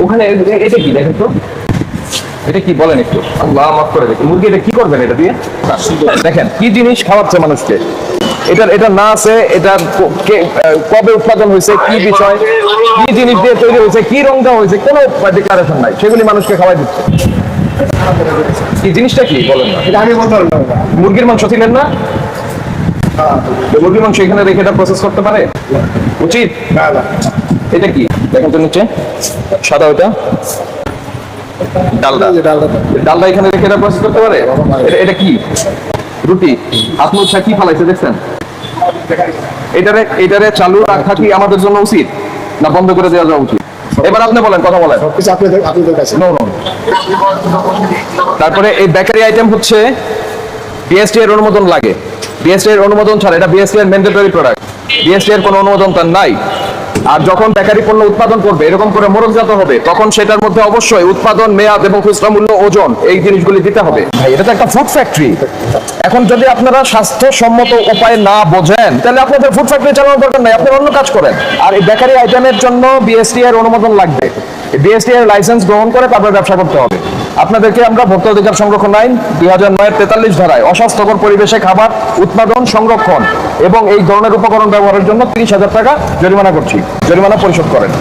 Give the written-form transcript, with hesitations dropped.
ওখানে এটা কি দেখেন তো, এটা কি বলেন একটু, আল্লাহ মাফ করে দেখুন, মুরগি এটা কি করবেন এটা দিয়ে? দেখেন কি জিনিস খাওয়াচ্ছে মানুষকে, এটা না আছে, এটা কবে উৎপাদন হয়েছে, কি বিষয়, কি জিনিস দিয়ে তৈরি হয়েছে, কি রং দেওয়া হয়েছে, কোনো ডিক্লারেশন নাই, সেগুলি মানুষকে খাওয়াই দিচ্ছে। কি জিনিসটা কি বলেন না? এটা আমি বলতে পারলাম না। মুরগির মাংস ছিলেন না? মুরগির মাংস এখানে রেখে এটা প্রসেস করতে পারে? উচিত না না, এটা কি দেখেন তো নিচে সাদা, ওটা ডালডা, ডালডা এখানে রেখে এটা প্রসেস করতে পারে? এটা কি রুটি, হাত মুছা কি ফালাইছে দেখছেন? এটারে চালু রাখা কি আমাদের জন্য উচিত, না বন্ধ করে দেওয়া যাওয়া উচিত? এবার আপনি বলেন, কথা বলেন। সবকিছু আপনাদের কাছে। No no. তারপরে এই বেকারি আইটেম হচ্ছে বিএসটি এর অনুমোদন লাগে, বিএসটি এর অনুমোদন ছাড়া এটা বিএসটি এর ম্যান্ডেটরি প্রোডাক্ট, বিএসটি এর কোনো অনুমোদন তার নাই। আর যখন বেকারি পণ্য উৎপাদন করবে এরকম করে মোড়কজাত হবে, তখন সেটার মধ্যে অবশ্যই উৎপাদন মেয়াদ এবং খুচরা মূল্য, ওজন, এই জিনিসগুলি দিতে হবে। ভাই এটা তো একটা ফুড ফ্যাক্টরি। এখন যদি আপনারা স্বাস্থ্যসম্মত উপায় না বোঝেন, তাহলে আপনাদের ফুড ফ্যাক্টরি চালানোর দরকার নাই, আপনি অন্য কাজ করেন। আর এই বেকারি আইটেমের জন্য বিএসটি এর অনুমোদন লাগবে, বিএসটি এর লাইসেন্স গ্রহণ করে তারপর ব্যবসা করতে হবে। আপনাদেরকে আমরা ভোক্তা অধিকার সংরক্ষণ আইন 2009 এর 43 ধারায় অস্বাস্থ্যকর পরিবেশে খাবার উৎপাদন, সংরক্ষণ এবং এই ধরনের উপকরণ ব্যবহারের জন্য 30,000 টাকা জরিমানা করছি, জরিমানা পরিশোধ করেন।